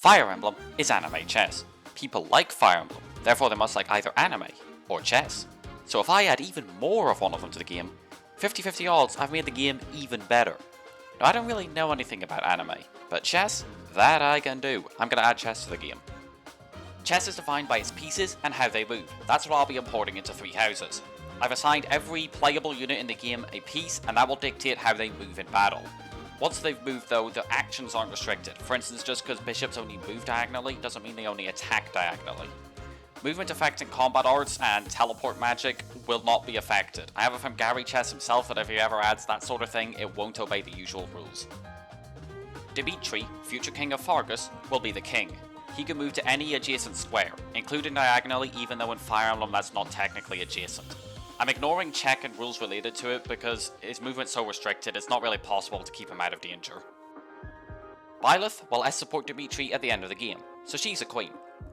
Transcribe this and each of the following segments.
Fire Emblem is anime chess. People like Fire Emblem, therefore they must like either anime or chess. So if I add even more of one of them to the game, 50-50 odds I've made the game even better. Now I don't really know anything about anime, but chess, that I can do. I'm going to add chess to the game. Chess is defined by its pieces and how they move. That's what I'll be importing into 3 houses. I've assigned every playable unit in the game a piece, and that will dictate how they move in battle. Once they've moved though, the actions aren't restricted. For instance, just because bishops only move diagonally doesn't mean they only attack diagonally. Movement effects in combat arts and teleport magic will not be affected. I have it from Gary Chess himself that if he ever adds that sort of thing, it won't obey the usual rules. Dimitri, future king of Fargus, will be the king. He can move to any adjacent square, including diagonally, even though in Fire Emblem that's not technically adjacent. I'm ignoring check and rules related to it because his movement's so restricted it's not really possible to keep him out of danger. Byleth will support Dimitri at the end of the game, so she's a queen.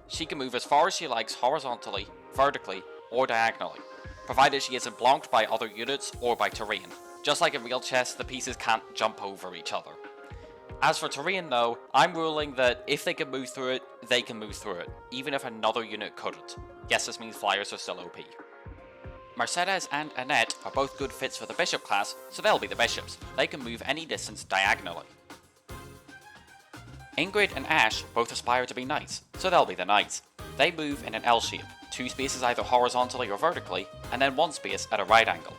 She can move as far as she likes horizontally, vertically, or diagonally, provided she isn't blocked by other units or by terrain. Just like in real chess, the pieces can't jump over each other. As for terrain though, I'm ruling that if they can move through it, they can move through it, even if another unit couldn't. Yes, this means flyers are still OP. Mercedes and Annette are both good fits for the bishop class, so they'll be the bishops. They can move any distance diagonally. Ingrid and Ash both aspire to be knights, so they'll be the knights. They move in an L shape, 2 spaces either horizontally or vertically, and then 1 space at a right angle.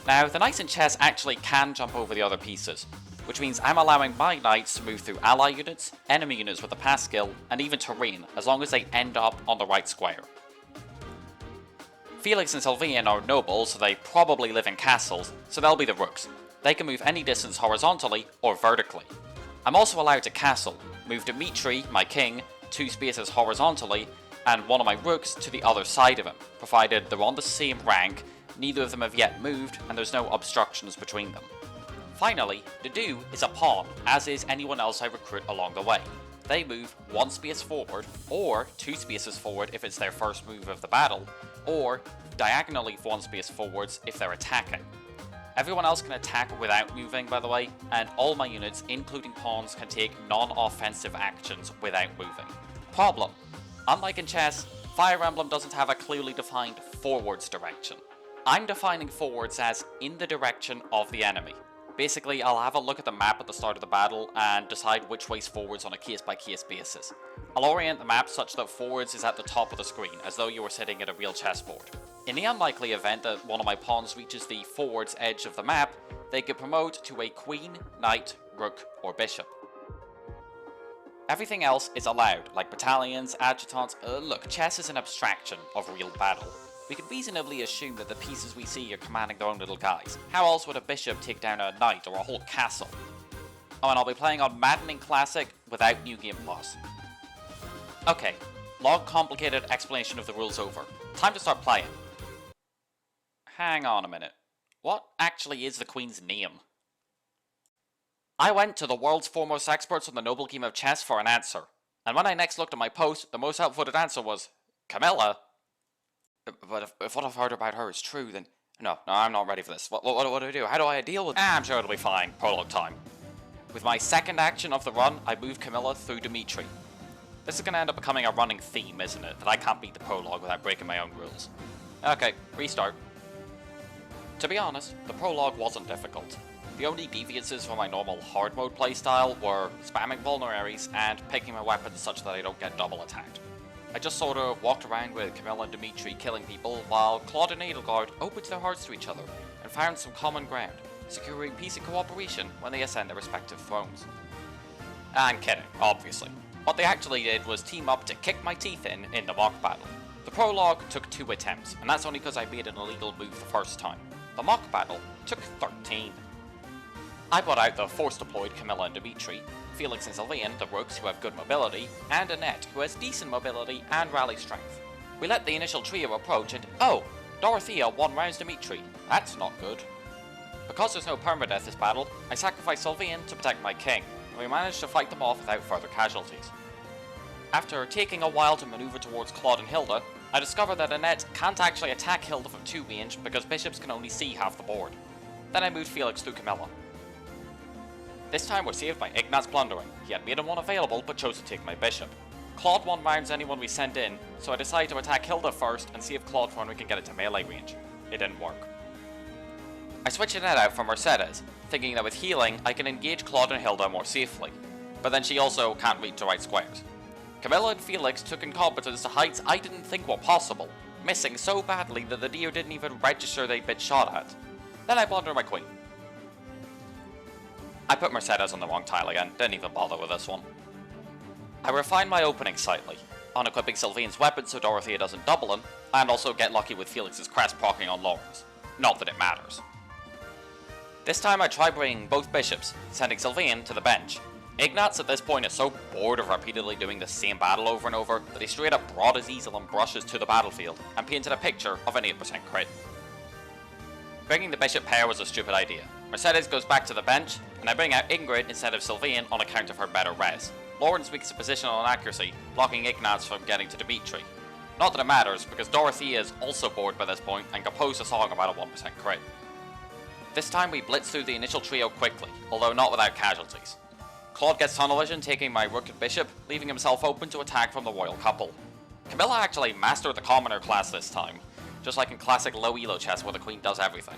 Now, the knights in chess actually can jump over the other pieces, which means I'm allowing my knights to move through ally units, enemy units with a pass skill, and even terrain, as long as they end up on the right square. Felix and Sylvain are nobles, so they probably live in castles, so they'll be the rooks. They can move any distance horizontally or vertically. I'm also allowed to castle, move Dimitri, my king, 2 spaces horizontally, and one of my rooks to the other side of him, provided they're on the same rank, neither of them have yet moved, and there's no obstructions between them. Finally, Dadu is a pawn, as is anyone else I recruit along the way. They move 1 space forward, or 2 spaces forward if it's their first move of the battle, or diagonally 1 space forwards if they're attacking. Everyone else can attack without moving, by the way, and all my units, including pawns, can take non-offensive actions without moving. Problem: unlike in chess, Fire Emblem doesn't have a clearly defined forwards direction. I'm defining forwards as in the direction of the enemy. Basically, I'll have a look at the map at the start of the battle and decide which way's forwards on a case-by-case basis. I'll orient the map such that forwards is at the top of the screen, as though you were sitting at a real chessboard. In the unlikely event that one of my pawns reaches the forwards edge of the map, they could promote to a queen, knight, rook, or bishop. Everything else is allowed, like battalions, adjutants. Look, chess is an abstraction of real battle. We can reasonably assume that the pieces we see are commanding their own little guys. How else would a bishop take down a knight or a whole castle? Oh, and I'll be playing on Maddening Classic without New Game Plus. Okay, long complicated explanation of the rules over. Time to start playing. Hang on a minute. What actually is the Queen's name? I went to the world's foremost experts on the noble game of chess for an answer. And when I next looked at my post, the most outvoted answer was Camilla. But if what I've heard about her is true, then... No, I'm not ready for this. What do I do? How do I deal with... I'm sure it'll be fine. Prologue time. With my second action of the run, I move Camilla through Dimitri. This is going to end up becoming a running theme, isn't it? That I can't beat the prologue without breaking my own rules. Okay, restart. To be honest, the prologue wasn't difficult. The only deviances from my normal hard mode playstyle were spamming vulneraries and picking my weapons such that I don't get double attacked. I just sort of walked around with Camilla and Dimitri killing people, while Claude and Edelgard opened their hearts to each other and found some common ground, securing peace and cooperation when they ascend their respective thrones. I'm kidding, obviously. What they actually did was team up to kick my teeth in the mock battle. The prologue took 2 attempts, and that's only because I made an illegal move the first time. The mock battle took 13. I brought out the force-deployed Camilla and Dimitri, Felix and Sylvain, the rooks who have good mobility, and Annette, who has decent mobility and rally strength. We let the initial trio approach and, oh, Dorothea 1 rounds Dimitri. That's not good. Because there's no permadeath this battle, I sacrificed Sylvain to protect my king, and we managed to fight them off without further casualties. After taking a while to maneuver towards Claude and Hilda, I discovered that Annette can't actually attack Hilda from 2 range because bishops can only see half the board. Then I moved Felix through Camilla. This time we're saved by Ignat's blundering. He had Maiden 1 available but chose to take my bishop. Claude 1 rounds anyone we send in, so I decide to attack Hilda first and see if Claude 1 we can get it to melee range. It didn't work. I switch Annette out for Mercedes, thinking that with healing I can engage Claude and Hilda more safely, but then she also can't reach the right squares. Camilla and Felix took incompetence to heights I didn't think were possible, missing so badly that the deer didn't even register they'd been shot at. Then I blunder my queen. I put Mercedes on the wrong tile again, didn't even bother with this one. I refine my opening slightly, unequipping Sylvain's weapon so Dorothea doesn't double him, and also get lucky with Felix's crest proccing on Lawrence. Not that it matters. This time I try bringing both bishops, sending Sylvain to the bench. Ignatz at this point is so bored of repeatedly doing the same battle over and over that he straight up brought his easel and brushes to the battlefield and painted a picture of an 8% crit. Bringing the bishop pair was a stupid idea. Mercedes goes back to the bench, and I bring out Ingrid instead of Sylvain on account of her better res. Lawrence makes a positional inaccuracy, blocking Ignatz from getting to Dimitri. Not that it matters, because Dorothea is also bored by this point and composed a song about a 1% crit. This time we blitz through the initial trio quickly, although not without casualties. Claude gets tunnel vision, taking my rook and bishop, leaving himself open to attack from the royal couple. Camilla actually mastered the commoner class this time, just like in classic low elo chess where the queen does everything.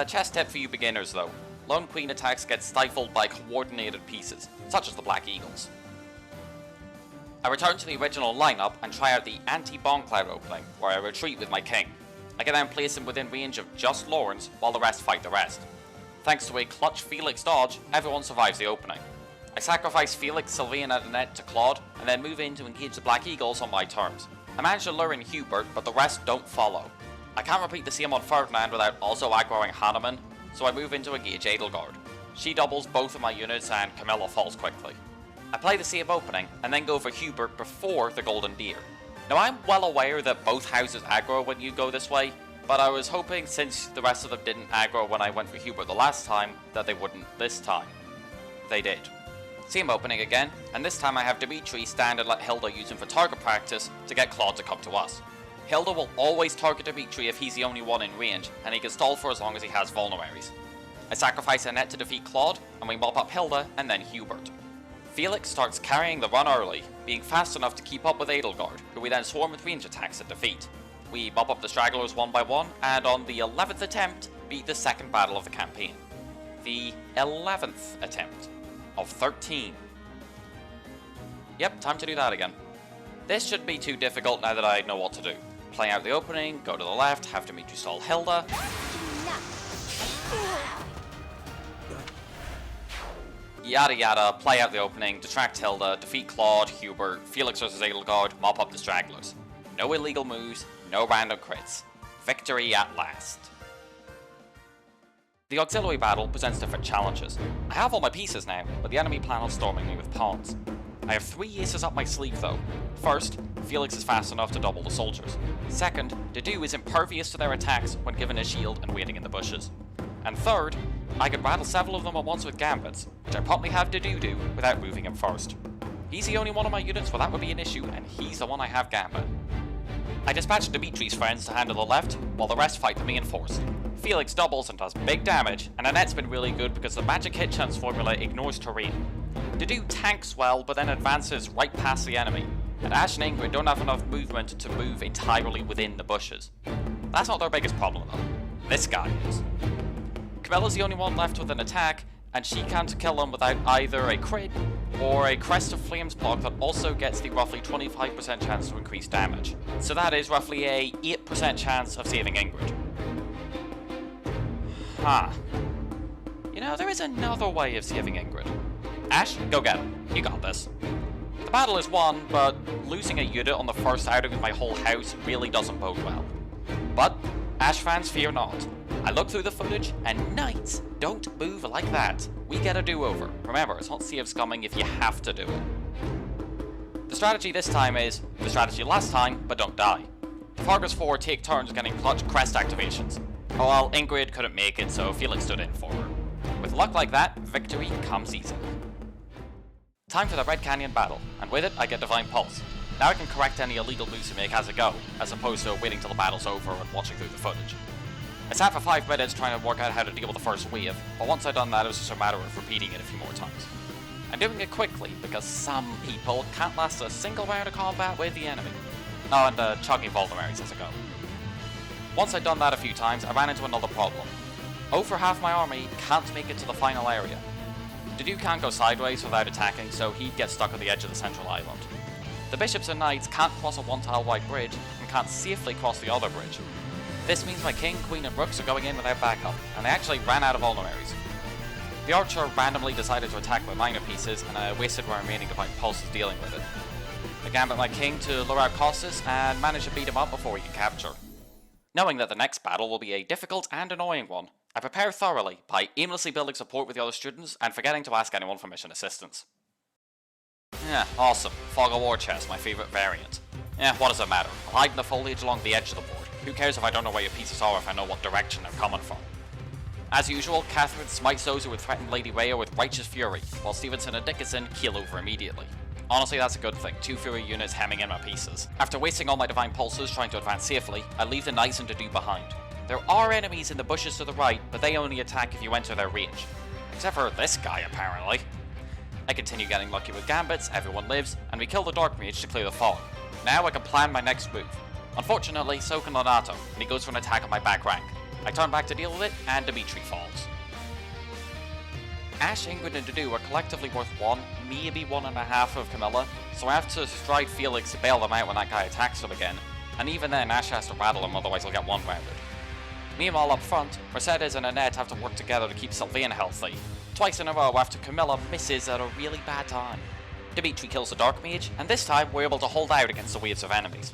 Chess tip for you beginners though. Lone queen attacks get stifled by coordinated pieces, such as the Black Eagles. I return to the original lineup and try out the anti-Bombcloud opening, where I retreat with my king. I can then place him within range of just Lawrence, while the rest fight the rest. Thanks to a clutch Felix dodge, everyone survives the opening. I sacrifice Felix, Sylvain and Annette to Claude, and then move in to engage the Black Eagles on my terms. I manage to lure in Hubert, but the rest don't follow. I can't repeat the same on Ferdinand without also aggroing Hanneman, so I move in to engage Edelgard. She doubles both of my units and Camilla falls quickly. I play the same opening, and then go for Hubert before the Golden Deer. Now I'm well aware that both houses aggro when you go this way, but I was hoping since the rest of them didn't aggro when I went for Hubert the last time, that they wouldn't this time. They did. Same opening again, and this time I have Dimitri stand and let Hilda use him for target practice to get Claude to come to us. Hilda will always target Dimitri if he's the only one in range, and he can stall for as long as he has vulneraries. I sacrifice Annette to defeat Claude, and we mop up Hilda and then Hubert. Felix starts carrying the run early, being fast enough to keep up with Edelgard, who we then swarm with range attacks and defeat. We mop up the stragglers one by one, and on the 11th attempt, beat the second battle of the campaign. The 11th attempt of 13. Yep, time to do that again. This shouldn't be too difficult now that I know what to do. Play out the opening, go to the left, have Dimitri stall Hilda. Yada yada, play out the opening, detract Hilda, defeat Claude, Hubert, Felix vs Edelgard, mop up the stragglers. No illegal moves, no random crits. Victory at last. The auxiliary battle presents different challenges. I have all my pieces now, but the enemy plan on storming me with pawns. I have 3 aces up my sleeve though. First, Felix is fast enough to double the soldiers. Second, Dedu is impervious to their attacks when given a shield and waiting in the bushes. And third, I can rattle several of them at once with gambits, which I promptly have Dedu do without moving him first. He's the only one of my units where that would be an issue, and he's the one I have gambit. I dispatch Dimitri's friends to handle the left, while the rest fight the main force. Felix doubles and does big damage, and Annette's been really good because the magic hit chance formula ignores terrain. Dedu tanks well, but then advances right past the enemy, and Ash and Ingrid don't have enough movement to move entirely within the bushes. That's not their biggest problem though. This guy is. Camilla's the only one left with an attack, and she can't kill him without either a crit or a Crest of Flames block that also gets the roughly 25% chance to increase damage. So that is roughly a 8% chance of saving Ingrid. Huh. You know, there is another way of saving Ingrid. Ash, go get him. You got this. The battle is won, but losing a unit on the first outing with my whole house really doesn't bode well. But, Ash fans, fear not. I look through the footage, and knights don't move like that. We get a do-over. Remember, it's not Sea of Scumming if you have to do it. The strategy this time is the strategy last time, but don't die. The Fargus 4 take turns getting clutch crest activations. Oh well, Ingrid couldn't make it, so Felix stood in for her. With luck like that, victory comes easily. Time for the Red Canyon battle, and with it I get Divine Pulse. Now I can correct any illegal moves you make as I go, as opposed to waiting till the battle's over and watching through the footage. I sat for 5 minutes trying to work out how to deal with the first wave, but once I'd done that it was just a matter of repeating it a few more times. I'm doing it quickly because some people can't last a single round of combat with the enemy. Oh, and chugging Voldermaries as I go. Once I'd done that a few times, I ran into another problem. Over half my army can't make it to the final area. Dragoon can't go sideways without attacking, so he'd get stuck at the edge of the central island. The bishops and knights can't cross a one-tile wide bridge, and can't safely cross the other bridge. This means my king, queen and rooks are going in without backup, and they actually ran out of Voldermaries. The archer randomly decided to attack with minor pieces, and I wasted my remaining divine pulses dealing with it. I gambit my king to lure out Costas, and managed to beat him up before he could capture. Knowing that the next battle will be a difficult and annoying one, I prepare thoroughly by aimlessly building support with the other students and forgetting to ask anyone for mission assistance. Yeah, awesome. Fog of War chest, my favourite variant. Yeah, what does it matter? I'll hide in the foliage along the edge of the board. Who cares if I don't know where your pieces are if I know what direction they're coming from? As usual, Catherine smites those who would threaten Lady Rhea with righteous fury, while Stevenson and Dickinson keel over immediately. Honestly, that's a good thing, 2 fury units hemming in my pieces. After wasting all my divine pulses trying to advance safely, I leave the knights and Dragoon behind. There are enemies in the bushes to the right, but they only attack if you enter their range. Except for this guy, apparently. I continue getting lucky with gambits, everyone lives, and we kill the Dark Mage to clear the fog. Now I can plan my next move. Unfortunately, so can Leonardo, and he goes for an attack on my back rank. I turn back to deal with it, and Dimitri falls. Ashe, Ingrid, and Dragoon are collectively worth 1, maybe 1.5 of Camilla, so I have to stride Felix to bail them out when that guy attacks them again, and even then Ashe has to rattle him, otherwise he'll get one-rounded. Meanwhile up front, Mercedes and Annette have to work together to keep Sylvain healthy, twice in a row after Camilla misses at a really bad time. Dimitri kills the Dark Mage, and this time we're able to hold out against the waves of enemies.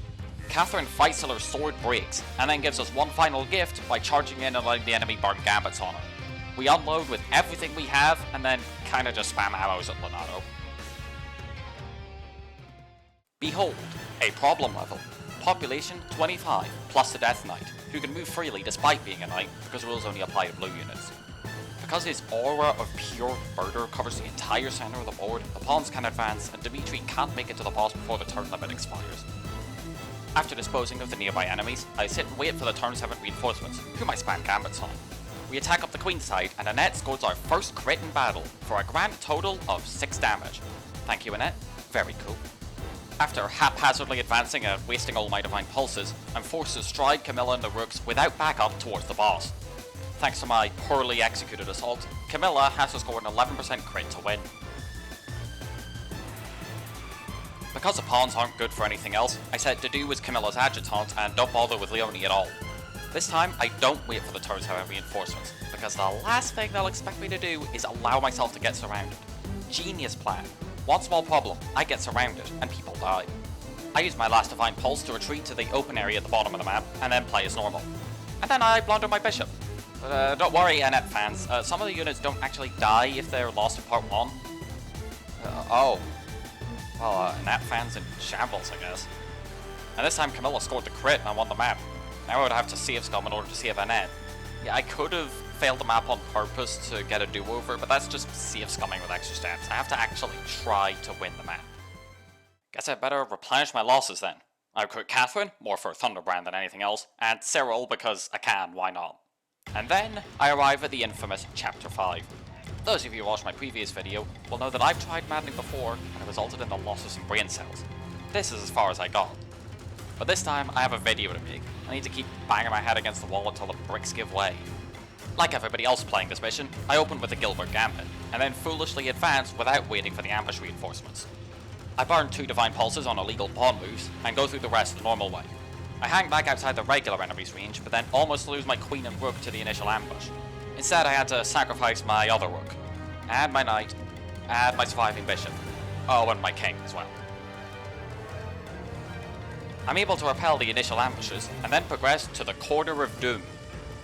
Catherine fights till her sword breaks, and then gives us one final gift by charging in and letting the enemy burn gambits on her. We unload with everything we have, and then kinda just spam arrows at Leonardo. Behold, a problem level. Population 25, plus the Death Knight, who can move freely despite being a knight, because rules only apply to blue units. Because his aura of pure murder covers the entire center of the board, the pawns can advance, and Dimitri can't make it to the boss before the turn limit expires. After disposing of the nearby enemies, I sit and wait for the turn 7 reinforcements, who my spam gambits on. We attack up the queen side, and Annette scores our first crit in battle, for a grand total of 6 damage. Thank you, Annette. Very cool. After haphazardly advancing and wasting all my divine pulses, I'm forced to stride Camilla and the rooks without backup towards the boss. Thanks to my poorly executed assault, Camilla has to score an 11% crit to win. Because the pawns aren't good for anything else, I set Dragoon as Camilla's adjutant and don't bother with Leonie at all. This time, I don't wait for the turns to have reinforcements, because the last thing they'll expect me to do is allow myself to get surrounded. Genius plan. One small problem, I get surrounded, and people die. I use my last divine pulse to retreat to the open area at the bottom of the map, and then play as normal. And then I blunder my bishop. But don't worry, Annette fans, some of the units don't actually die if they're lost in part 1. Well, Annette fans in shambles, I guess. And this time Camilla scored the crit and I won the map. Now I would have to save scum in order to save Annette. Yeah, I could have failed the map on purpose to get a do-over, but that's just save scumming with extra steps. I have to actually try to win the map. Guess I'd better replenish my losses then. I recruit Catherine, more for Thunderbrand than anything else, and Cyril because I can, why not? And then I arrive at the infamous Chapter 5. Those of you who watched my previous video will know that I've tried maddening before and it resulted in the loss of some brain cells. This is as far as I got. But this time I have a video to make. I need to keep banging my head against the wall until the bricks give way. Like everybody else playing this mission, I open with the Gilbert Gambit, and then foolishly advance without waiting for the ambush reinforcements. I burn 2 divine pulses on illegal pawn moves, and go through the rest the normal way. I hang back outside the regular enemy's range, but then almost lose my queen and rook to the initial ambush. Instead I had to sacrifice my other rook, and my knight, and my surviving bishop. Oh, and my king as well. I'm able to repel the initial ambushes, and then progress to the Corridor of Doom.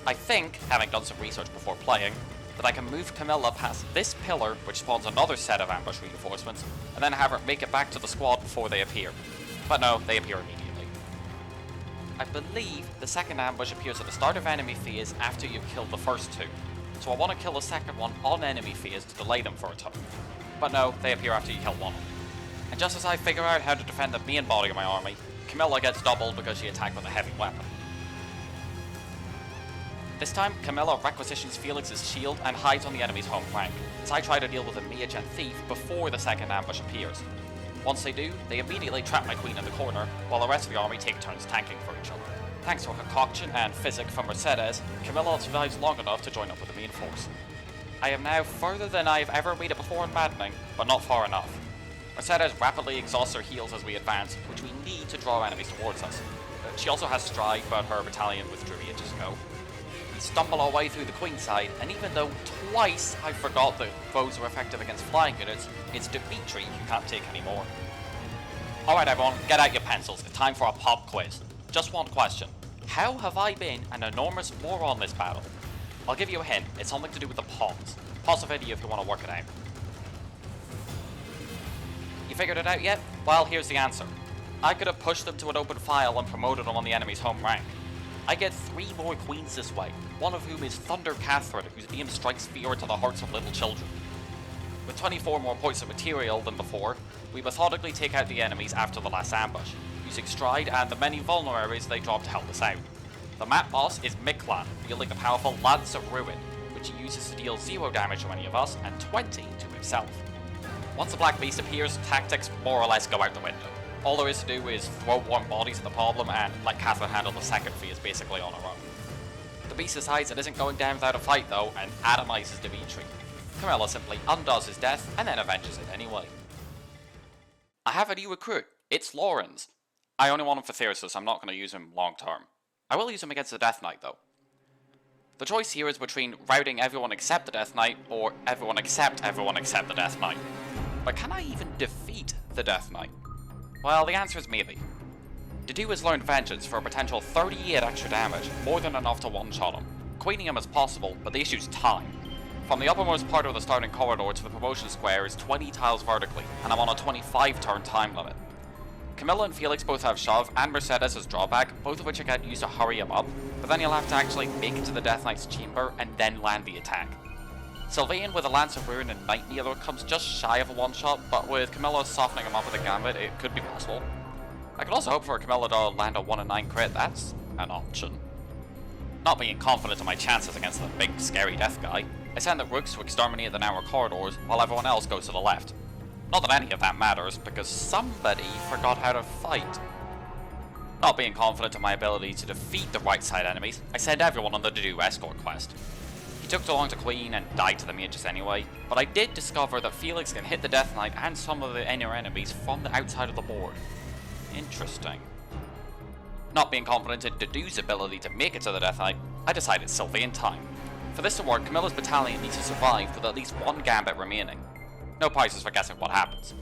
I think, having done some research before playing, that I can move Camilla past this pillar, which spawns another set of ambush reinforcements, and then have her make it back to the squad before they appear. But no, they appear immediately. I believe the second ambush appears at the start of enemy phase after you've killed the first 2, so I want to kill the second one on enemy phase to delay them for a turn. But no, they appear after you kill one of them. And just as I figure out how to defend the main body of my army, Camilla gets doubled because she attacked with a heavy weapon. This time, Camilla requisitions Felix's shield and hides on the enemy's home flank, as I try to deal with a mage and thief before the second ambush appears. Once they do, they immediately trap my queen in the corner, while the rest of the army take turns tanking for each other. Thanks to a concoction and physic from Mercedes, Camilla survives long enough to join up with the main force. I am now further than I've ever made it before in Maddening, but not far enough. Mercedes rapidly exhausts her heals as we advance, which we need to draw enemies towards us. She also has stride, but her battalion withdrew ages ago. We stumble our way through the queen side, and even though twice I forgot that bows are effective against flying units, it's Dimitri who can't take anymore. Alright everyone, get out your pencils, it's time for a pop quiz. Just one question. How have I been an enormous moron this battle? I'll give you a hint, it's something to do with the pawns. Pause the video if you want to work it out. You figured it out yet? Well, here's the answer. I could have pushed them to an open file and promoted them on the enemy's home rank. I get 3 more queens this way, one of whom is Thunder Catherine, whose name strikes fear into the hearts of little children. With 24 more points of material than before, we methodically take out the enemies after the last ambush, using stride and the many vulneraries they drop to help us out. The map boss is Miklan, wielding the powerful Lance of Ruin, which he uses to deal 0 damage to any of us and 20 to himself. Once the Black Beast appears, tactics more or less go out the window. All there is to do is throw warm bodies at the problem and let Catherine handle the second phase basically on her own. The beast decides it isn't going down without a fight though and atomizes Dimitri. Camilla simply undoes his death and then avenges it anyway. I have a new recruit, it's Lawrence. I only want him for Thyrsus, so I'm not going to use him long term. I will use him against the Death Knight though. The choice here is between routing everyone except the Death Knight or everyone except the Death Knight. But can I even defeat the Death Knight? Well, the answer is maybe. To do his learned vengeance for a potential 38 extra damage, more than enough to one-shot him. Queening him is possible, but the issue's time. From the uppermost part of the starting corridor to the promotion square is 20 tiles vertically, and I'm on a 25 turn time limit. Camilla and Felix both have shove, and Mercedes has drawback, both of which I can use to hurry him up, but then he'll have to actually make it to the Death Knight's chamber and then land the attack. Sylvain with a Lance of Ruin and Night Kneeler comes just shy of a one-shot, but with Camilla softening him up with a Gambit, it could be possible. I could also hope for Camilla to land a 1 in 9 crit, that's an option. Not being confident in my chances against the big scary death guy, I send the rooks to exterminate the narrow corridors while everyone else goes to the left. Not that any of that matters, because somebody forgot how to fight. Not being confident in my ability to defeat the right side enemies, I send everyone on the to-do escort quest. He took too long to queen and died to the mages anyway, but I did discover that Felix can hit the Death Knight and some of the inner enemies from the outside of the board. Interesting. Not being confident in Dedu's ability to make it to the Death Knight, I decided Sylvain time. For this to work, Camilla's battalion needs to survive with at least 1 Gambit remaining. No prizes for guessing what happens.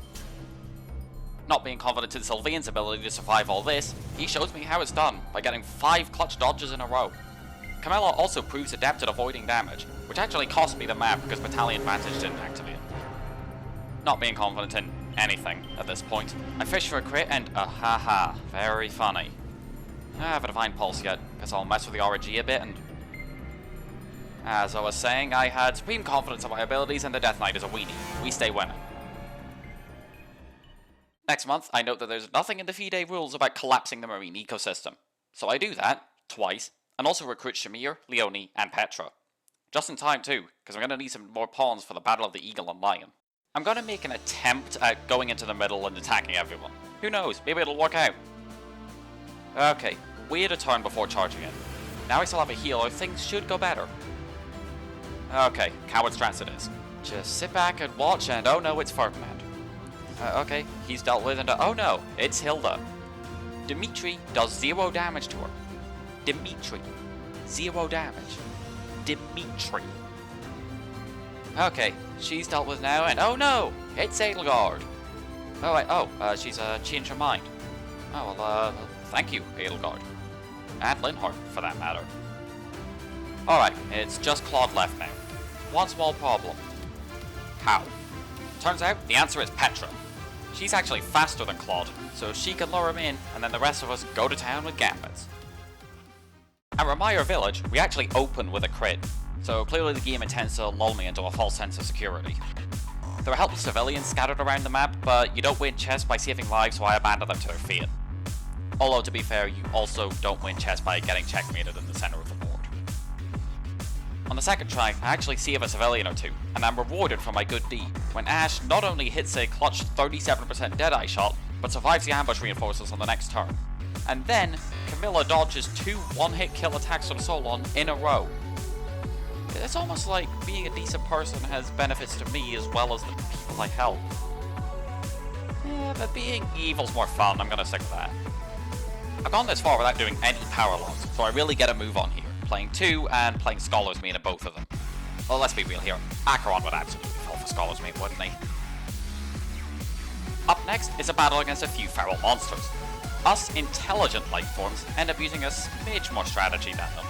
Not being confident in Sylvain's ability to survive all this, he shows me how it's done by getting 5 clutch dodges in a row. Camilla also proves adept at avoiding damage, which actually cost me the map because Battalion Vantage didn't activate. Not being confident in anything at this point, I fish for a crit and haha, very funny. I haven't a Divine Pulse yet, because I'll mess with the RNG a bit and... As I was saying, I had supreme confidence in my abilities and the Death Knight is a weenie. We stay winning. Next month, I note that there's nothing in the FIDE rules about collapsing the marine ecosystem. So I do that, twice, and also recruit Shamir, Leonie, and Petra. Just in time too, because I'm going to need some more pawns for the Battle of the Eagle and Lion. I'm going to make an attempt at going into the middle and attacking everyone. Who knows, maybe it'll work out. Okay, wait a turn before charging in. Now I still have a healer, things should go better. Okay, coward's trance it is. Just sit back and watch and oh no, it's Ferdinand. Okay, he's dealt with and oh no, it's Hilda. Dimitri does 0 damage to her. Dimitri. 0 damage. Dimitri. Okay, she's dealt with now and oh no, it's Edelgard. Oh wait, she's changed her mind. Oh well, thank you, Edelgard. And Linhardt, for that matter. Alright, it's just Claude left now. One small problem. How? Turns out, the answer is Petra. She's actually faster than Claude, so she can lure him in, and then the rest of us go to town with gambits. At Ramire Village, we actually open with a crit, so clearly the game intends to lull me into a false sense of security. There are helpless civilians scattered around the map, but you don't win chests by saving lives, so I abandon them to their fate. Although, to be fair, you also don't win chests by getting checkmated in the center of the board. On the second try, I actually save a civilian or two, and I'm rewarded for my good deed, when Ashe not only hits a clutch 37% Deadeye shot, but survives the ambush reinforcements on the next turn. And then, Camilla dodges 2 one-hit kill attacks from Solon in a row. It's almost like being a decent person has benefits to me as well as the people I help. Yeah, but being evil's more fun, I'm gonna stick with that. I've gone this far without doing any power logs, so I really get a move on here, playing 2 and playing Scholar's Mane in both of them. Well, let's be real here, Acheron would absolutely fall for Scholar's Mane, wouldn't he? Up next is a battle against a few feral monsters. Us intelligent life forms end up using a smidge more strategy than them,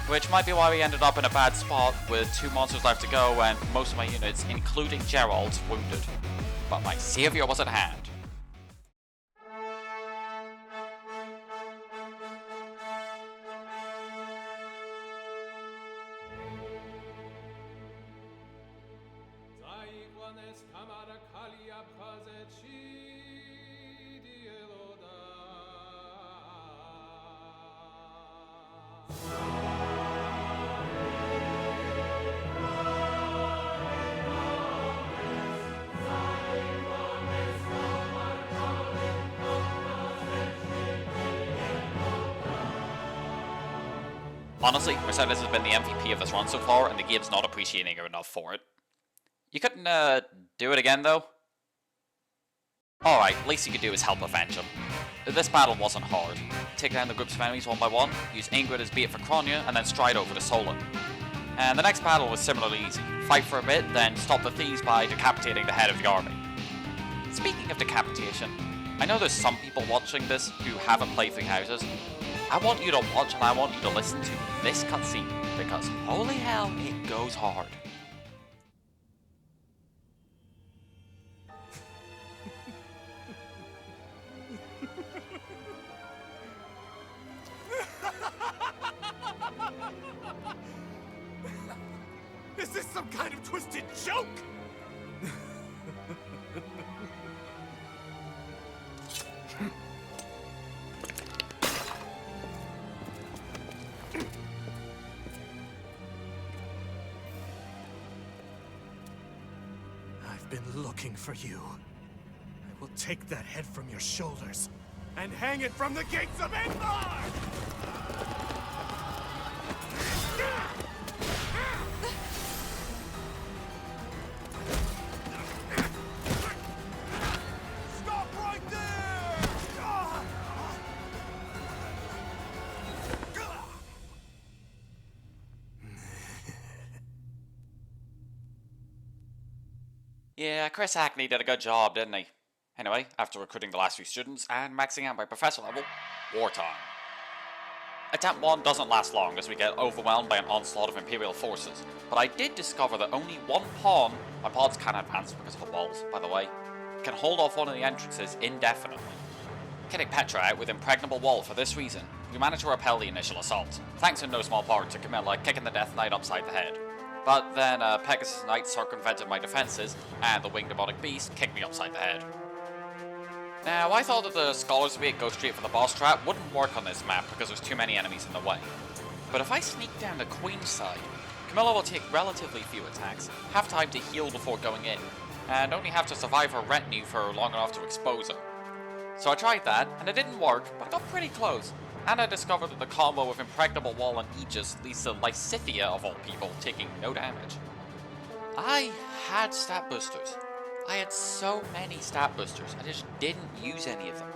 which might be why we ended up in a bad spot with 2 monsters left to go and most of my units, including Gerald, wounded. But my saviour was at hand. Honestly, Mercedes has been the MVP of this run so far, and the game's not appreciating her enough for it. You couldn't, do it again, though? Alright, least you could do is help avenge him. This battle wasn't hard. Take down the groups of enemies one by one, use Ingrid as bait for Kronya, and then stride over to Solon. And the next battle was similarly easy. Fight for a bit, then stop the thieves by decapitating the head of the army. Speaking of decapitation, I know there's some people watching this who haven't played Three Houses. I want you to watch and I want you to listen to this cutscene, because holy hell, it goes hard. Is this some kind of twisted joke? I've been looking for you. I will take that head from your shoulders and hang it from the gates of Endor! Yeah, Chris Hackney did a good job, didn't he? Anyway, after recruiting the last few students and maxing out my professor level, wartime. Attempt 1 doesn't last long as we get overwhelmed by an onslaught of Imperial forces, but I did discover that only one pawn, my pods can't advance because of the walls, by the way, can hold off one of the entrances indefinitely. Kidding Petra out with Impregnable Wall for this reason, we managed to repel the initial assault, thanks in no small part to Camilla kicking the Death Knight upside the head. But then Pegasus Knight circumvented my defenses, and the Winged Demonic Beast kicked me upside the head. Now, I thought that the Scholar's Mane go straight for the boss trap wouldn't work on this map because there's too many enemies in the way. But if I sneak down the Queen's side, Camilla will take relatively few attacks, have time to heal before going in, and only have to survive her retinue for long enough to expose her. So I tried that, and it didn't work, but I got pretty close. And I discovered that the combo of Impregnable Wall and Aegis leads to Lysithea, of all people, taking no damage. I had stat boosters. I had so many stat boosters, I just didn't use any of them.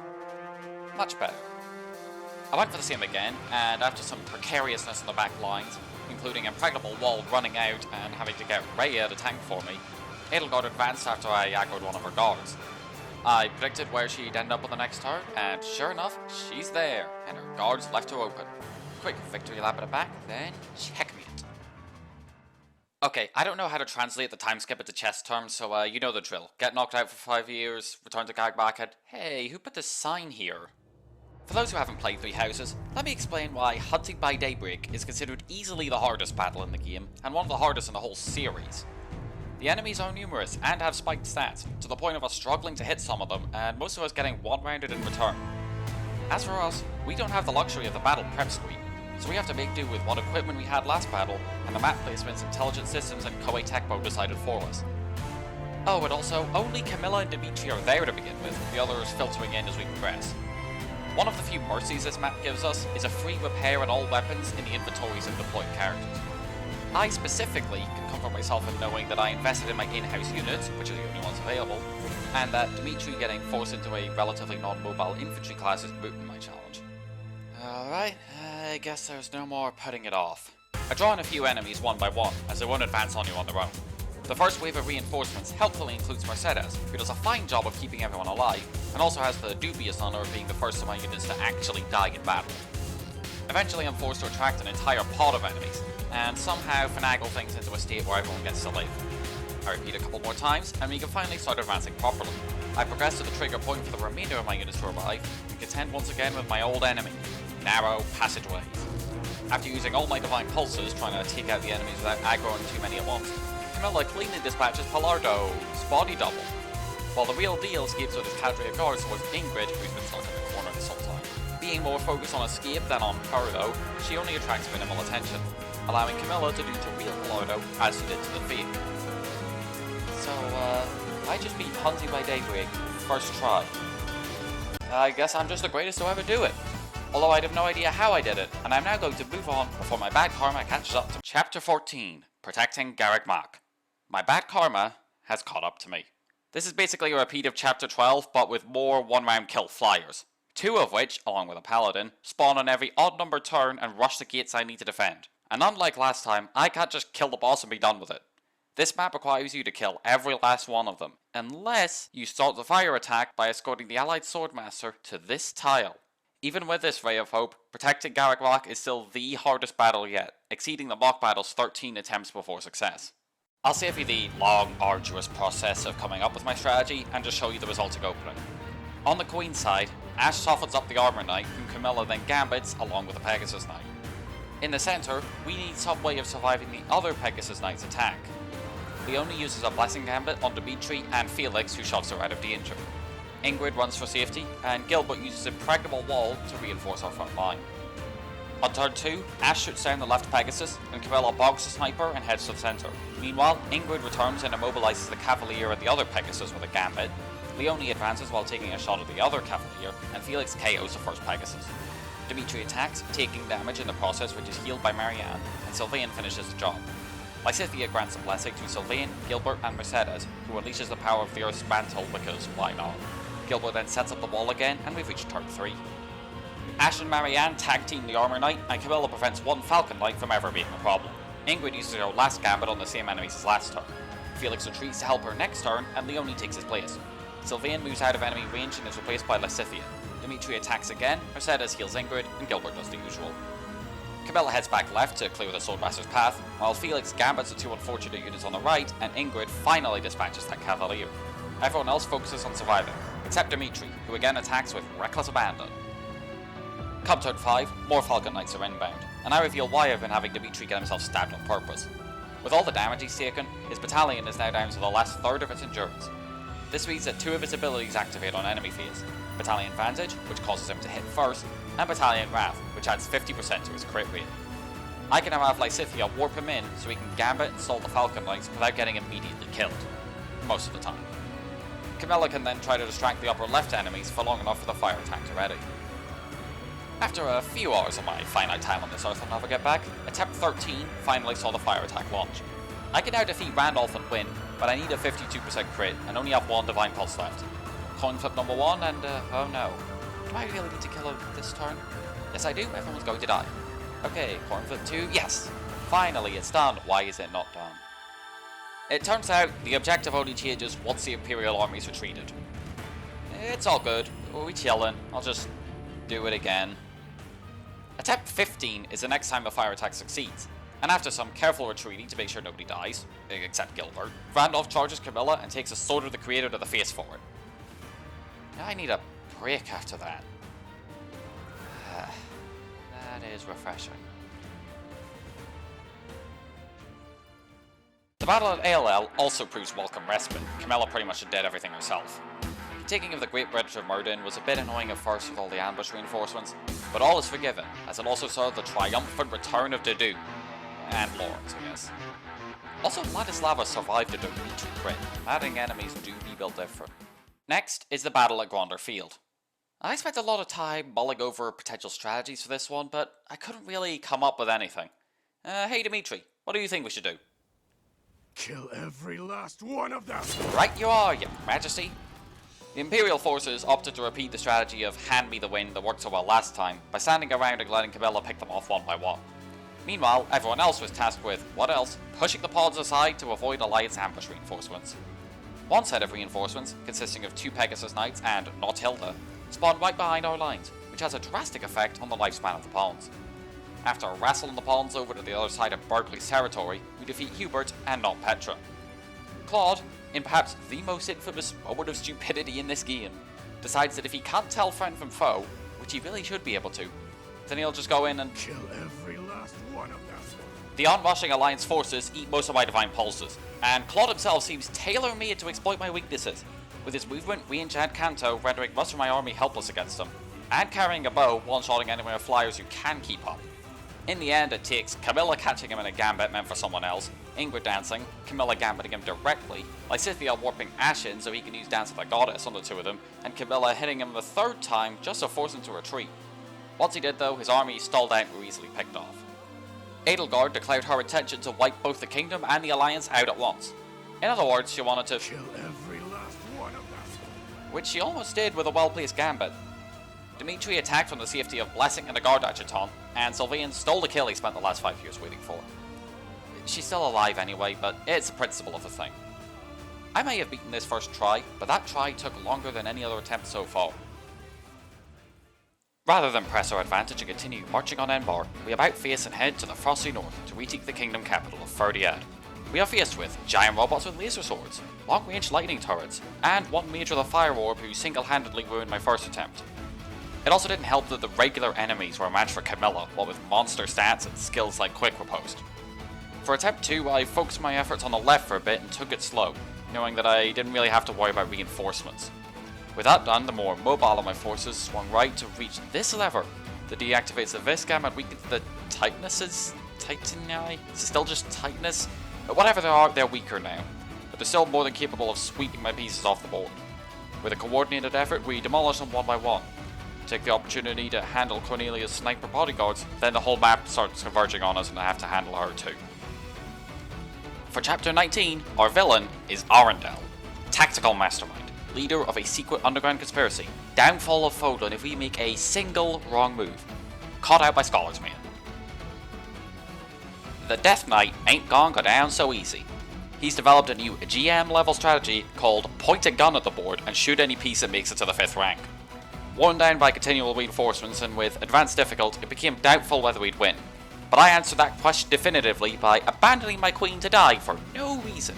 Much better. I went for the same again, and after some precariousness in the back lines, including Impregnable Wall running out and having to get Rhea to tank for me, Edelgard advanced after I aggroed one of her guards. I predicted where she'd end up on the next turn, and sure enough, she's there, and her guards left her open. Quick victory lap at the back, then checkmate. Okay, I don't know how to translate the time skip into chess terms, so you know the drill. Get knocked out for 5 years, return to Gagback, and hey, who put this sign here? For those who haven't played Three Houses, let me explain why Hunting by Daybreak is considered easily the hardest battle in the game, and one of the hardest in the whole series. The enemies are numerous and have spiked stats, to the point of us struggling to hit some of them, and most of us getting one-rounded in return. As for us, we don't have the luxury of the battle prep screen. so we have to make do with what equipment we had last battle, and the map placements, intelligent systems, and Koei Tecmo decided for us. Oh, and also, only Camilla and Dimitri are there to begin with, the others filtering in as we progress. One of the few mercies this map gives us is a free repair on all weapons in the inventories of deployed characters. I specifically can comfort myself in knowing that I invested in my in-house units, which are the only ones available, and that Dimitri getting forced into a relatively non-mobile infantry class is mooting my challenge. Alright, I guess there's no more putting it off. I draw in a few enemies one by one, as they won't advance on you on their own. The first wave of reinforcements helpfully includes Mercedes, who does a fine job of keeping everyone alive, and also has the dubious honour of being the first of my units to actually die in battle. Eventually I'm forced to attract an entire pod of enemies, and somehow finagle things into a state where everyone gets to live. I repeat a couple more times, and we can finally start advancing properly. I progress to the trigger point for the remainder of my units to arrive, and contend once again with my old enemy, narrow passageways. After using all my divine pulses trying to take out the enemies without aggroing too many at once, Camilla cleanly dispatches Palardo's body double, while the real deal escapes with his cadre of guards towards Ingrid, who's been stuck in the corner this whole time. Being more focused on escape than on her though, she only attracts minimal attention, allowing Camilla to do to real Palardo as she did to the Fiend. So, I just beat Hunzi by Daybreak, first try. I guess I'm just the greatest to ever do it. Although I'd have no idea how I did it, and I'm now going to move on before my bad karma catches up to Chapter 14, Protecting Garrick Mach. My bad karma has caught up to me. This is basically a repeat of Chapter 12, but with more one-round kill flyers. 2 of which, along with a paladin, spawn on every odd-numbered turn and rush the gates I need to defend. And unlike last time, I can't just kill the boss and be done with it. This map requires you to kill every last one of them, unless you start the fire attack by escorting the allied swordmaster to this tile. Even with this ray of hope, protecting Garrick Mach is still the hardest battle yet, exceeding the Mach battle's 13 attempts before success. I'll save you the long, arduous process of coming up with my strategy and just show you the resulting opening. On the Queen's side, Ashe softens up the Armor Knight, whom Camilla then gambits along with the Pegasus Knight. In the centre, we need some way of surviving the other Pegasus Knight's attack. Leone uses a Blessing Gambit on Dimitri and Felix, who shoves her out of danger. Ingrid runs for safety, and Gilbert uses Impregnable Wall to reinforce our front line. On turn 2, Ashe shoots down the left Pegasus, and Camilla bogs the sniper and heads to the centre. Meanwhile, Ingrid returns and immobilises the Cavalier and the other Pegasus with a Gambit. Leone advances while taking a shot at the other Cavalier, and Felix KOs the first Pegasus. Dimitri attacks, taking damage in the process, which is healed by Marianne, and Sylvain finishes the job. Lysithea grants a blessing to Sylvain, Gilbert, and Mercedes, who unleashes the power of the Earth's mantle because why not? Gilbert then sets up the wall again, and we've reached turn 3. Ashe and Marianne tag team the Armor Knight, and Camilla prevents one Falcon Knight from ever being a problem. Ingrid uses her last gambit on the same enemies as last turn. Felix retreats to help her next turn, and Leone takes his place. Sylvain moves out of enemy range and is replaced by Lysithea. Dimitri attacks again, Mercedes heals Ingrid, and Gilbert does the usual. Camilla heads back left to clear the Swordmaster's path, while Felix gambits the 2 unfortunate units on the right, and Ingrid finally dispatches that Cavalier. Everyone else focuses on surviving, except Dimitri, who again attacks with reckless abandon. Come turn 5, more Falcon Knights are inbound, and I reveal why I've been having Dimitri get himself stabbed on purpose. With all the damage he's taken, his battalion is now down to the last third of its endurance. This means that 2 of his abilities activate on enemy phase: Battalion Vantage, which causes him to hit first, and Battalion Wrath, which adds 50% to his crit rate. I can now have Lysithea warp him in so he can gambit and stall the Falcon Knights without getting immediately killed. Most of the time. Camilla can then try to distract the upper left enemies for long enough for the fire attack to ready. After a few hours of my finite time on this earth I'll never get back, attempt 13 finally saw the fire attack launch. I can now defeat Randolph and win, but I need a 52% crit and only have 1 Divine Pulse left. Coin flip number 1 and oh no. Do I really need to kill him this turn? Yes I do, everyone's going to die. Okay, coin flip 2, yes! Finally it's done, why is it not done? It turns out the objective only changes once the Imperial army's retreated. It's all good, we chillin', I'll just do it again. Attempt 15 is the next time the fire attack succeeds, and after some careful retreating to make sure nobody dies, except Gilbert, Randolph charges Camilla and takes a Sword of the Creator to the face for it. I need a break after that. That is refreshing. The battle at ALL also proves welcome respite. Camilla pretty much did everything herself. Taking of the Great Bridge of Myrddin was a bit annoying at first with all the ambush reinforcements, but all is forgiven, as it also saw the triumphant return of Dragoon. And Lawrence, I guess. Also, Vladislava survived the Dimitri crit, adding enemies do be built different. Next is the battle at Gronder Field. I spent a lot of time mulling over potential strategies for this one, but I couldn't really come up with anything. Hey Dimitri, what do you think we should do? Kill every last one of them! Right you are, your majesty. The Imperial forces opted to repeat the strategy of hand me the win that worked so well last time, by standing around and letting Camilla pick them off one by one. Meanwhile, everyone else was tasked with, what else, pushing the pods aside to avoid Alliance ambush reinforcements. One set of reinforcements, consisting of 2 Pegasus Knights and not Hilda, spawned right behind our lines, which has a drastic effect on the lifespan of the pawns. After wrestling the pawns over to the other side of Berkeley's territory, we defeat Hubert and not Petra. Claude, in perhaps the most infamous moment of stupidity in this game, decides that if he can't tell friend from foe, which he really should be able to, then he'll just go in and kill every last one of them. The onrushing Alliance forces eat most of my Divine Pulses, and Claude himself seems tailor-made to exploit my weaknesses, with his movement, range and canto rendering most of my army helpless against him, and carrying a bow, one-shotting enemy with flyers who can keep up. In the end, it takes Camilla catching him in a gambit meant for someone else, Ingrid dancing, Camilla gambiting him directly, Sisyphus warping Ashen so he can use Dance of the Goddess on the 2 of them, and Camilla hitting him the 3rd time just to force him to retreat. Once he did though, his army stalled out and were easily picked off. Edelgard declared her intention to wipe both the Kingdom and the Alliance out at once. In other words, she wanted to kill every last one of them, which she almost did with a well-placed gambit. Dimitri attacked from the safety of Blessing and the Guard Adjutant, and Sylvain stole the kill he spent the last 5 years waiting for. She's still alive anyway, but it's the principle of the thing. I may have beaten this first try, but that try took longer than any other attempt so far. Rather than press our advantage and continue marching on Enbar, we about face and head to the Frosty North to retake the kingdom capital of Ferdiad. We are faced with giant robots with laser swords, long-range lightning turrets, and one Major the Fire Orb who single-handedly ruined my first attempt. It also didn't help that the regular enemies were a match for Camilla, what with monster stats and skills like Quick Riposte. For attempt 2, I focused my efforts on the left for a bit and took it slow, knowing that I didn't really have to worry about reinforcements. With that done, the more mobile of my forces swung right to reach this lever that deactivates the Viscam and weakens the Titanuses? Titanii? Is it still just Titanus? Whatever they are, they're weaker now, but they're still more than capable of sweeping my pieces off the board. With a coordinated effort, we demolish them one by one. Take the opportunity to handle Cornelia's sniper bodyguards, then the whole map starts converging on us and I have to handle her too. For Chapter 19, our villain is Arundel, tactical mastermind, leader of a secret underground conspiracy, downfall of Fodlan if we make a single wrong move, caught out by Scholar's Man. The Death Knight ain't gonna go down so easy. He's developed a new GM level strategy called point a gun at the board and shoot any piece that makes it to the 5th rank. Worn down by continual reinforcements and with advanced difficult, it became doubtful whether we'd win. But I answered that question definitively by abandoning my queen to die for no reason.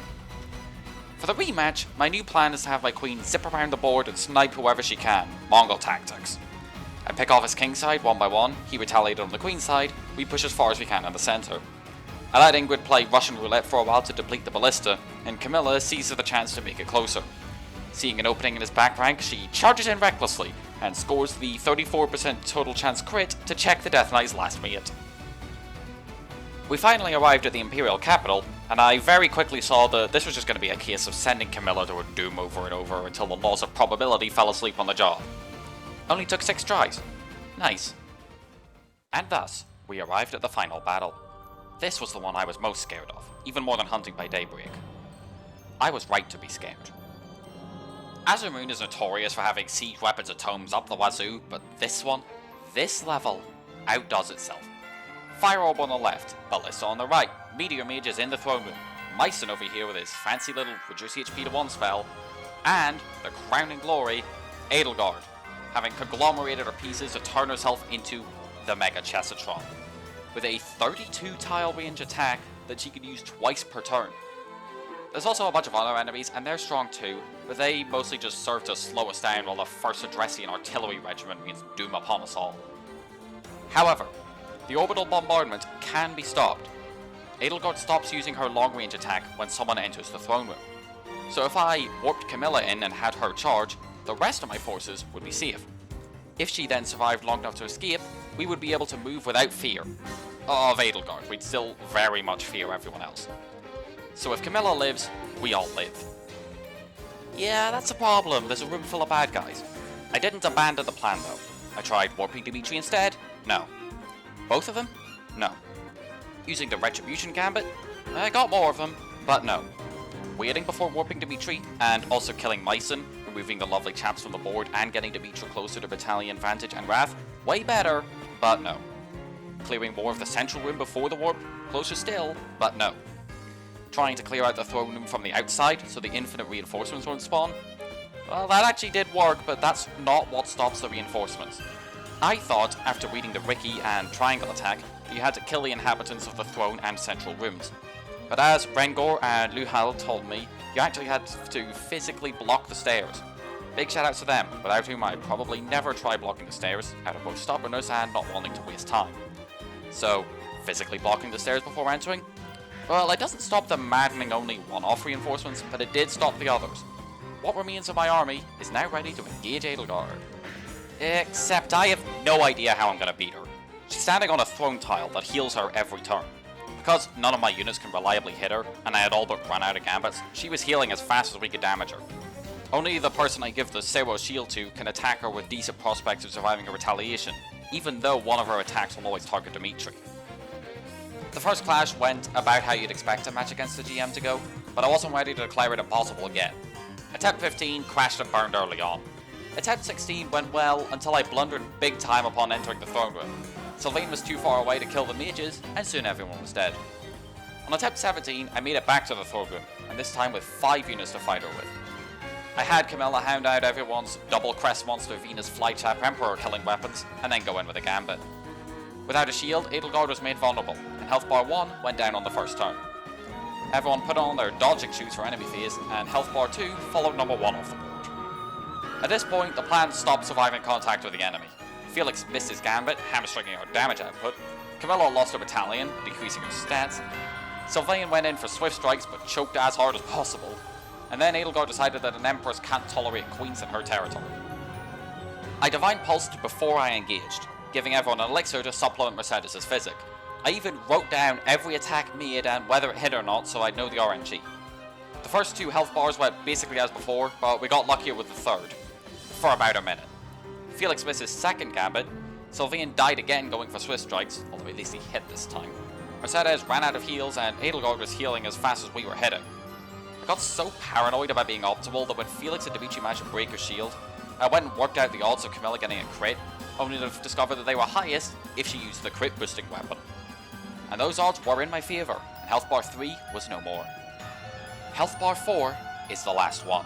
For the rematch, my new plan is to have my queen zip around the board and snipe whoever she can, Mongol tactics. I pick off his king side one by one, he retaliated on the queen side, we push as far as we can in the centre. I let Ingrid play Russian roulette for a while to deplete the ballista, and Camilla seizes the chance to make it closer. Seeing an opening in his back rank, she charges in recklessly, and scores the 34% total chance crit to check the Death Knight's last mate. We finally arrived at the Imperial capital, and I very quickly saw that this was just going to be a case of sending Camilla to her doom over and over until the laws of probability fell asleep on the job. Only took 6 tries. Nice. And thus, we arrived at the final battle. This was the one I was most scared of, even more than hunting by daybreak. I was right to be scared. Azumoon is notorious for having siege weapons and tomes up the wazoo, but this one, this level, outdoes itself. Fire Orb on the left, Ballista on the right, Meteor Mage is in the throne room, Myson over here with his fancy little reduce HP to 1 spell, and, the crowning glory, Edelgard, having conglomerated her pieces to turn herself into the Mega Chessatron, with a 32 tile range attack that she can use twice per turn. There's also a bunch of other enemies, and they're strong too, but they mostly just serve to slow us down while the 1st Adressian artillery regiment means doom upon us all. However, the orbital bombardment can be stopped. Edelgard stops using her long-range attack when someone enters the throne room. So if I warped Camilla in and had her charge, the rest of my forces would be safe. If she then survived long enough to escape, we would be able to move without fear of Edelgard. We'd still very much fear everyone else. So if Camilla lives, we all live. Yeah, that's a problem. There's a room full of bad guys. I didn't abandon the plan though. I tried warping Dimitri instead. No. Both of them? No. Using the Retribution Gambit? I got more of them, but no. Waiting before warping Dimitri, and also killing Myson, removing the lovely chaps from the board, and getting Dimitri closer to Battalion Vantage and Wrath? Way better, but no. Clearing more of the central room before the warp? Closer still, but no. Trying to clear out the throne room from the outside so the infinite reinforcements won't spawn? Well, that actually did work, but that's not what stops the reinforcements. I thought, after reading the Ricky and Triangle attack, that you had to kill the inhabitants of the throne and central rooms. But as Rengor and liuthail told me, you actually had to physically block the stairs. Big shout out to them, without whom I'd probably never try blocking the stairs, out of both stubbornness and not wanting to waste time. So, physically blocking the stairs before entering? Well, it doesn't stop the maddening only one-off reinforcements, but it did stop the others. What remains of my army is now ready to engage Edelgard. Except I have no idea how I'm gonna beat her. She's standing on a throne tile that heals her every turn. Because none of my units can reliably hit her, and I had all but run out of gambits, she was healing as fast as we could damage her. Only the person I give the Zero shield to can attack her with decent prospects of surviving a retaliation, even though one of her attacks will always target Dimitri. The first clash went about how you'd expect a match against the GM to go, but I wasn't ready to declare it impossible again. Attempt 15 crashed and burned early on. Attempt 16 went well until I blundered big time upon entering the throne room. Sylvain was too far away to kill the mages, and soon everyone was dead. On attempt 17, I made it back to the throne room, and this time with 5 units to fight her with. I had Camilla hound out everyone's double crest monster Venus Flytrap Emperor killing weapons, and then go in with a gambit. Without a shield, Edelgard was made vulnerable, and health bar 1 went down on the first turn. Everyone put on their dodging shoes for enemy phase, and health bar 2 followed number 1 off the board. At this point, the plan stopped surviving contact with the enemy. Felix missed his gambit, hamstringing our damage output. Camilla lost her battalion, decreasing her stats. Sylvain went in for swift strikes, but choked as hard as possible. And then Edelgard decided that an Empress can't tolerate queens in her territory. I Divine Pulsed before I engaged, giving everyone an elixir to supplement Mercedes' physic. I even wrote down every attack made and whether it hit or not so I'd know the RNG. The first 2 health bars went basically as before, but we got luckier with the third. For about a minute. Felix missed his second gambit, Sylvain died again going for swift strikes, although at least he hit this time. Mercedes ran out of heals and Edelgard was healing as fast as we were hitting. I got so paranoid about being optimal that when Felix and Dimitri managed to break her shield, I went and worked out the odds of Camilla getting a crit, only to discover that they were highest if she used the crit boosting weapon. And those odds were in my favour, and health bar 3 was no more. Health bar 4 is the last one.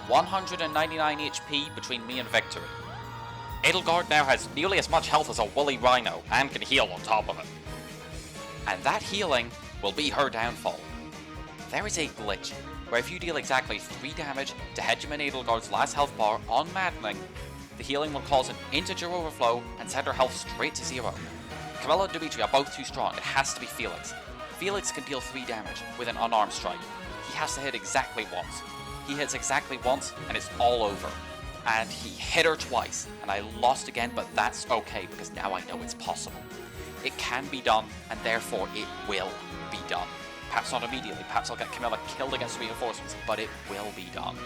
199 HP between me and victory. Edelgard now has nearly as much health as a woolly rhino, and can heal on top of it. And that healing will be her downfall. There is a glitch, where if you deal exactly 3 damage to Hegemon Edelgard's last health bar on Maddening, the healing will cause an integer overflow and send her health straight to 0. Camilla and Dimitri are both too strong, it has to be Felix. Felix can deal 3 damage with an unarmed strike. He has to hit exactly once. He hits exactly once and it's all over. And he hit her twice, and I lost again, but that's okay because now I know it's possible. It can be done, and therefore it will be done. Perhaps not immediately, perhaps I'll get Camilla killed against reinforcements, but it will be done.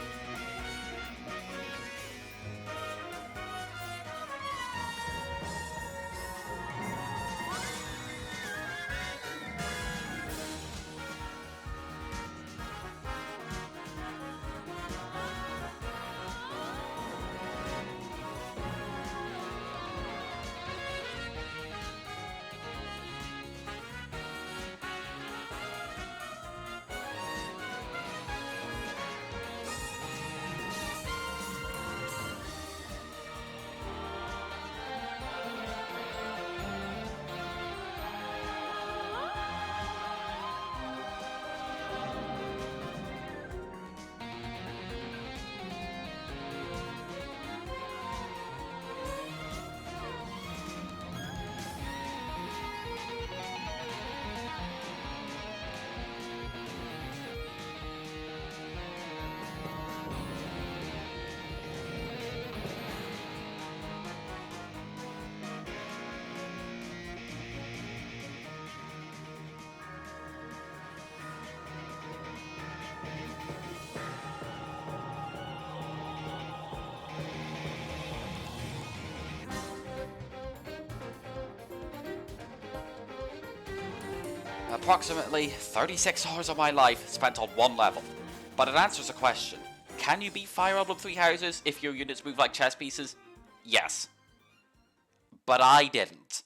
Approximately 36 hours of my life spent on one level. But it answers a question. Can you beat Fire Emblem Three Houses if your units move like chess pieces? Yes. But I didn't.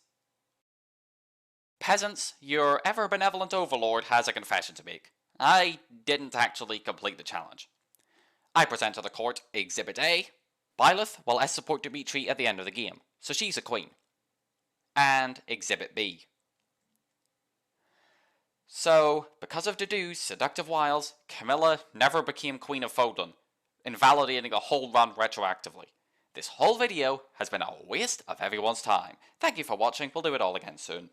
Peasants, your ever-benevolent overlord has a confession to make. I didn't actually complete the challenge. I present to the court Exhibit A. Byleth will support Dimitri at the end of the game, so she's a queen. And Exhibit B. So, because of Dedeu's seductive wiles, Camilla never became Queen of Fodlan, invalidating a whole run retroactively. This whole video has been a waste of everyone's time. Thank you for watching, we'll do it all again soon.